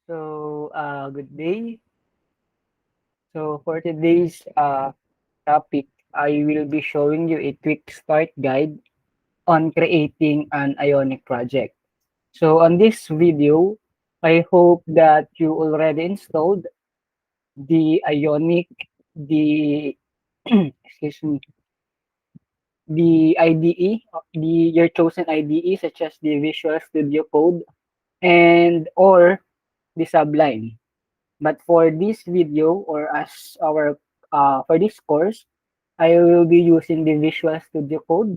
Good day. For today's topic, I will be showing you a quick start guide on creating an Ionic project. So, on this video, I hope that you already installed the Ionic, the excuse me, the IDE, your chosen IDE, such as the Visual Studio Code and or the Sublime. But for this video or as our for this course, I will be using the Visual Studio Code.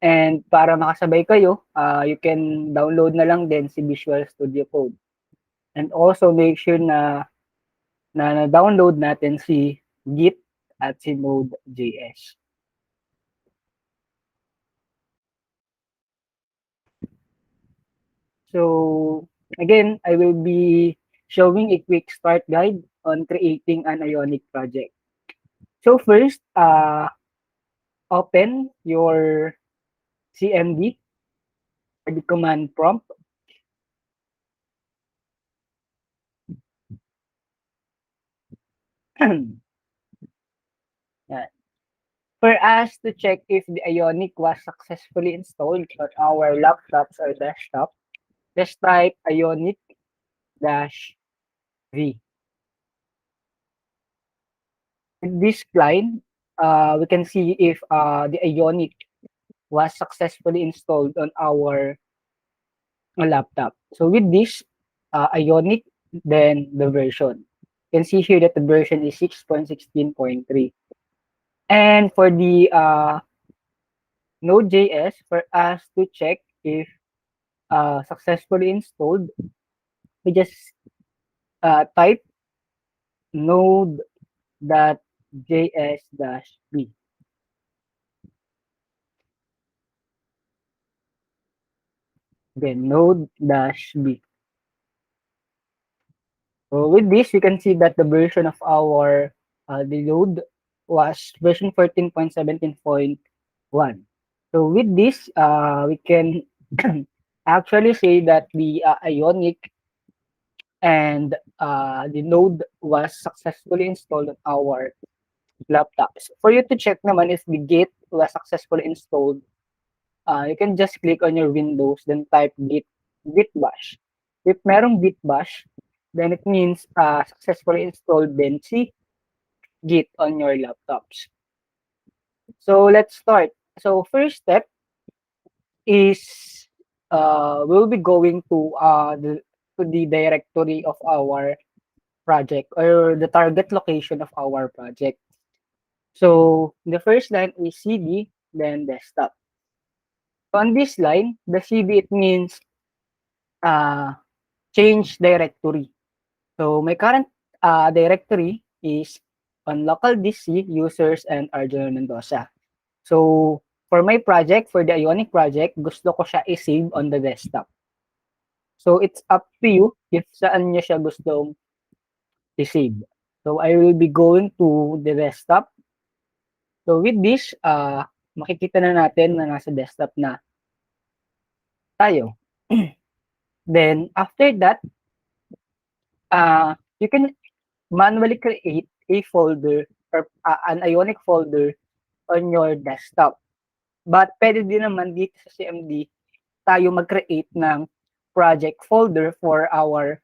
And para makasabay kayo, you can download na lang din si Visual Studio Code. And also make sure na download natin si Git at si Node.js. So again, I will be showing a quick start guide on creating an Ionic project. So first, open your CMD or the command prompt. Yan. For us to check if the Ionic was successfully installed on our laptops or desktop, just type Ionic-V. In this line, we can see if the Ionic was successfully installed on our laptop. So with this Ionic, then the version. You can see here that the version is 6.16.3. And for the Node.js, for us to check if successfully installed, we just type node.js-b. Then node-b. So with this, we can see that the version of our the node was version 14.17.1. So with this, we can actually say that the Ionic and the node was successfully installed on our laptops. For you to check naman if the Git was successfully installed, you can just click on your Windows, then type git bash. If merong git bash, then it means successfully installed din si Git on your laptops. So let's start. So first step is we'll be going to the directory of our project or the target location of our project. So the first line is CD, then desktop. On this line, the CD it means uh, change directory. So my current directory is on local DC, users, and Arjun Mendoza. So for my project, for the Ionic project, gusto ko siya i-save on the desktop. So it's up to you if saan niyo siya gustong i-save. So I will be going to the desktop. So with this, makikita na natin na nasa desktop na tayo. Then after that, you can manually create a folder or an Ionic folder on your desktop. But pwede din naman dito sa CMD tayo mag-create ng project folder for our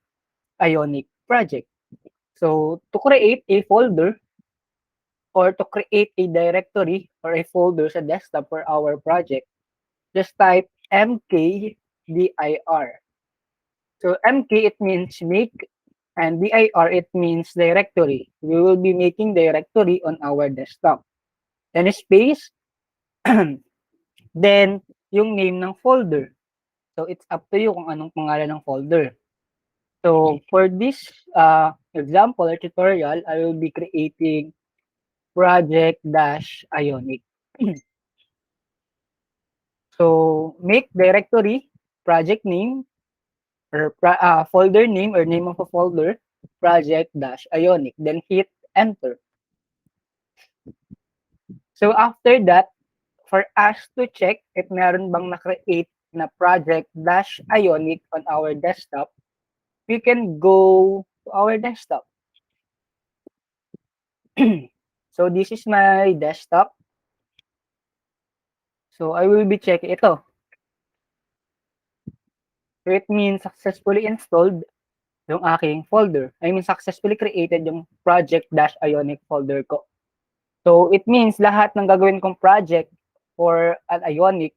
Ionic project. So to create a folder or to create a directory or a folder sa desktop for our project, just type mkdir. So mk it means make and dir it means directory. We will be making directory on our desktop. Then space, then yung name ng folder. So it's up to you kung anong pangalan ng folder. So for this example or tutorial, I will be creating project-ionic. So make directory, project name, or folder name or name of a folder, project-ionic. Then hit enter. So after that, for us to check if meron bang na-create na project-ionic on our desktop, we can go to our desktop. So this is my desktop. So I will be checking ito. So it means successfully installed yung aking folder. I mean successfully created yung project-ionic folder ko. So it means lahat ng gagawin kong project for an ionic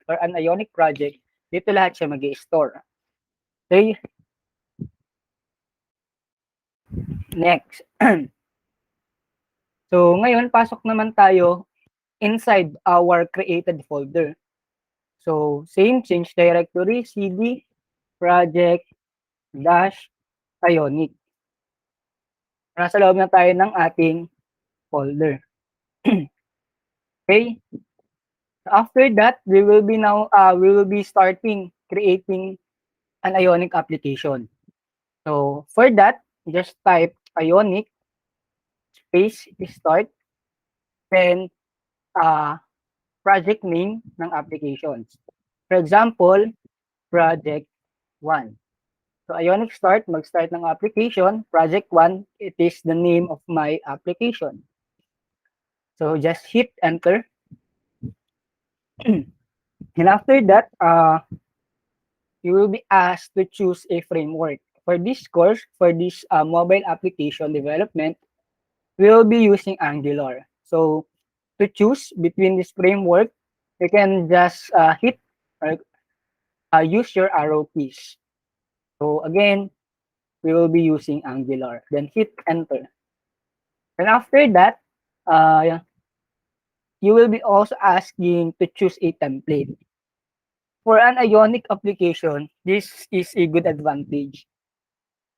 project, dito lahat siya mag-i-store. Okay, next. So ngayon pasok naman tayo inside our created folder. So same, change directory, cd project dash ionic. Nasa loob na tayo ng ating folder. Okay? After that, we will be starting creating an Ionic application. So for that, just type Ionic space start, then uh, project name ng applications. For example, project 1. So Ionic start, mag-start ng application. Project 1, it is the name of my application. So just hit enter. And after that, you will be asked to choose a framework. For this course, for this mobile application development, we will be using Angular. So to choose between this framework, you can just hit or use your arrow keys. So again, we will be using Angular. Then hit enter. And after that, you will be also asking to choose a template. For an Ionic application, this is a good advantage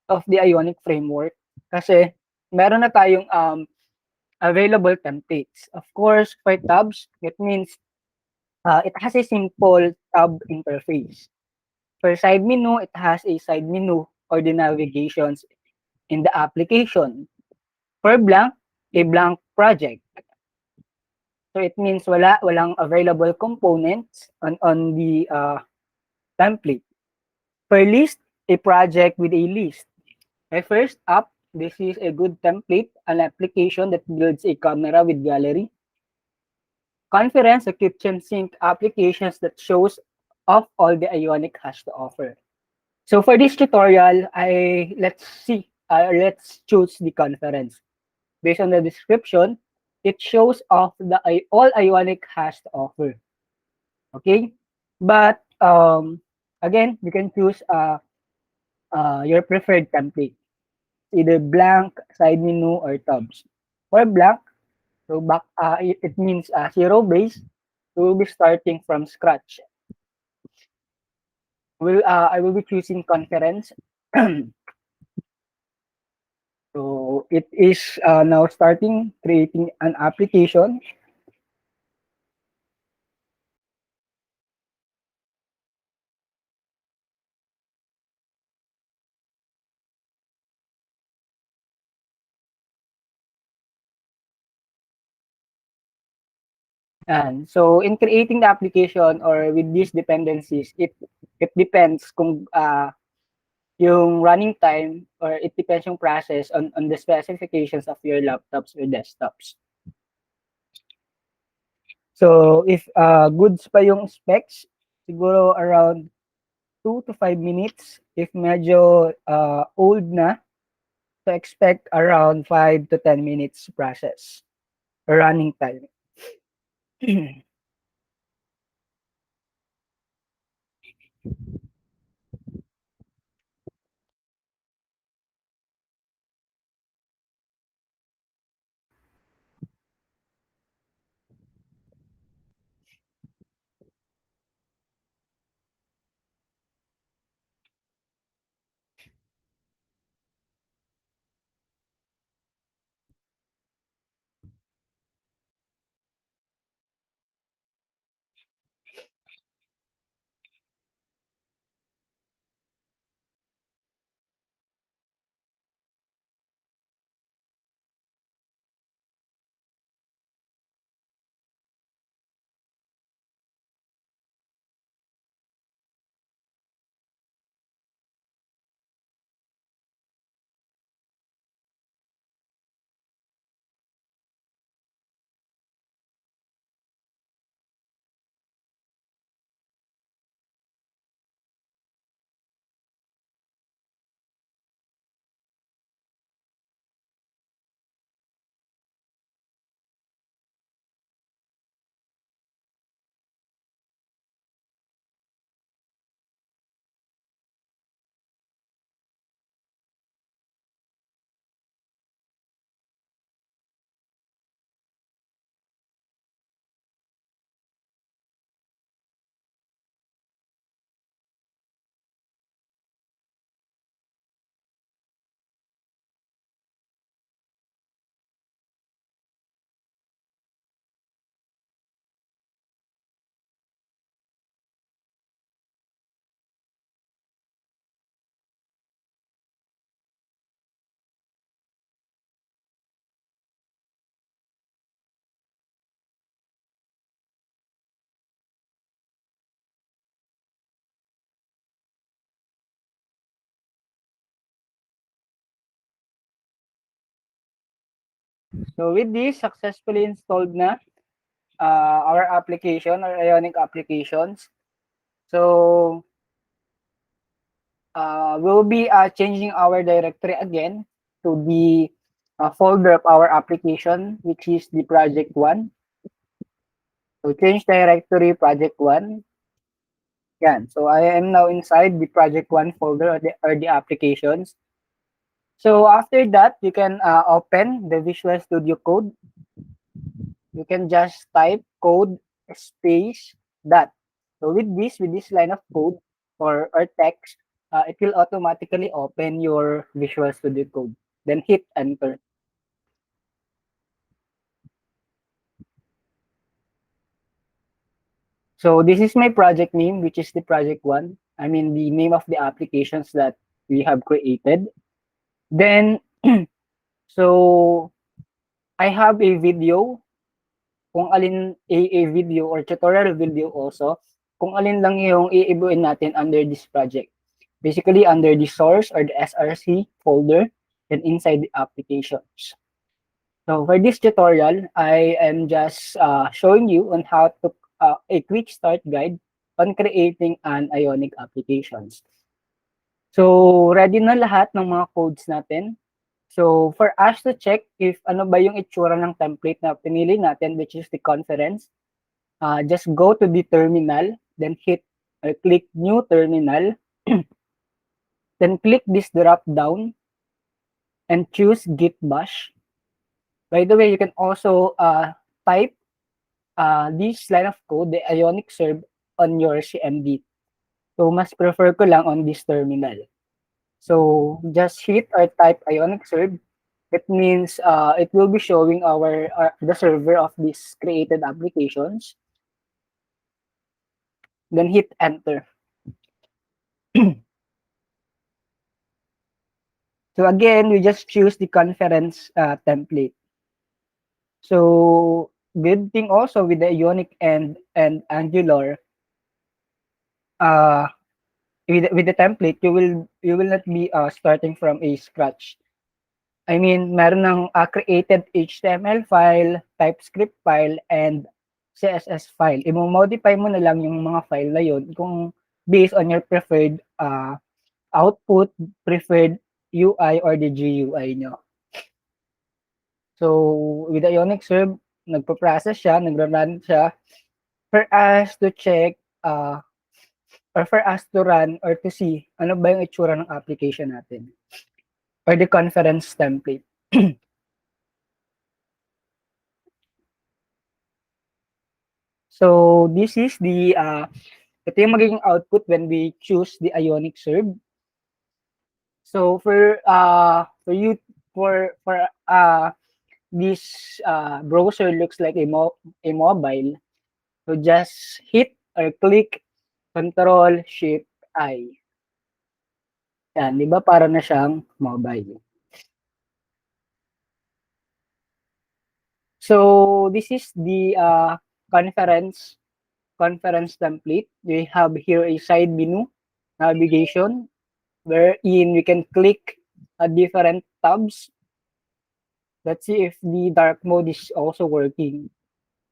of the Ionic framework kasi meron na tayong available templates. Of course, for tabs, it means it has a simple tab interface. For side menu, it has a side menu or the navigations in the application. For blank, a blank project. So it means walang available components on the template. For list, a project with a list. Okay, first up, this is a good template, an application that builds a camera with gallery. Conference, a kitchen sink applications that shows off all the Ionic has to offer. So for this tutorial, let's choose the conference. Based on the description, it shows off all Ionic has to offer. Okay, but again, you can choose your preferred template, either blank, side menu, or tabs. For blank, so it means zero base. We will be starting from scratch. I will be choosing conference. So it is now starting creating an application. And so in creating the application or with these dependencies, it depends kung yung running time or it depends yung process on the specifications of your laptops or desktops. So if goods pa yung specs, siguro around 2 to 5 minutes. If medyo old na, so expect around 5 to 10 minutes process or running time. So with this, successfully installed na our application, our Ionic applications. So we'll be changing our directory again to the folder of our application, which is the project one. So change directory project one. Yan. So I am now inside the project one folder or the applications. So after that, you can open the Visual Studio Code. You can just type code space dot. So with this line of code or text, it will automatically open your Visual Studio Code. Then hit enter. So this is my project name, which is the project one. I mean the name of the applications that we have created. Then so I have a video kung alin a video or tutorial video also kung alin lang yung iibuin natin under this project. Basically under the source or the SRC folder and inside the applications. So for this tutorial, I am just showing you on how to a quick start guide on creating an Ionic applications. So ready na lahat ng mga codes natin. So for us to check if ano ba yung itsura ng template na pinili natin, which is the conference, just go to the terminal, then hit or click new terminal, then click this drop down and choose git bash. By the way, you can also type this line of code, the Ionic serve, on your CMD. So mas prefer ko lang on this terminal. So just hit or type Ionic serve. It means it will be showing the server of these created applications. Then hit enter. So again, we just choose the conference template. So good thing also with the Ionic and Angular, uh, with the template, you will not be starting from a scratch. I mean, meron ng created HTML file, TypeScript file, and CSS file. I-modify mo na lang yung mga file na yun kung based on your preferred output, preferred UI, or the GUI nyo. So, with the Ionic Serve, nagpo-process siya, nagra-run siya for us to check or for us to run or to see ano ba yung itsura ng application natin or the conference template. So, this is the ito yung magiging output when we choose the Ionic Serve. So, for you this browser looks like a mobile. So just hit or click Control Shift I. Yan, 'di ba para na siyang mobile. So this is the conference template. We have here a side menu navigation wherein we can click different tabs. Let's see if the dark mode is also working.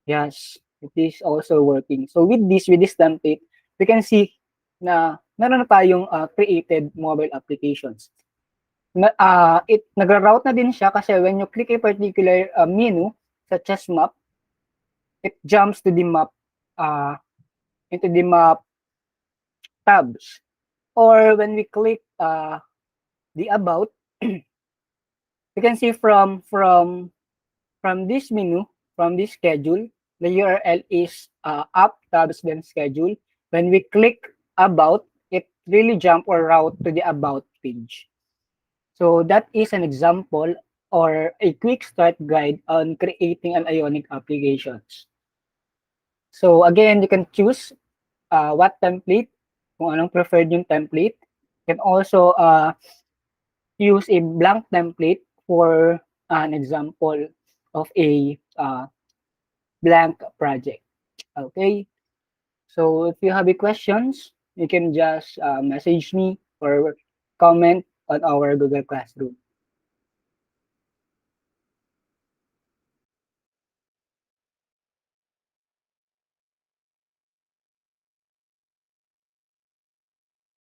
Yes, it is also working. So with this template, we can see na meron na tayong created mobile applications. Nagra-route na din siya kasi when you click a particular menu such as map, it jumps to the map into the map tabs. Or when we click the about, you can see from this menu, from this schedule, the URL is up tabs then schedule. When we click about, it really jump or route to the about page. So that is an example or a quick start guide on creating an Ionic applications. So again, you can choose what template, kung anong preferred yung template. You can also use a blank template for an example of a blank project. Okay. So if you have any questions, you can just message me or comment on our Google Classroom.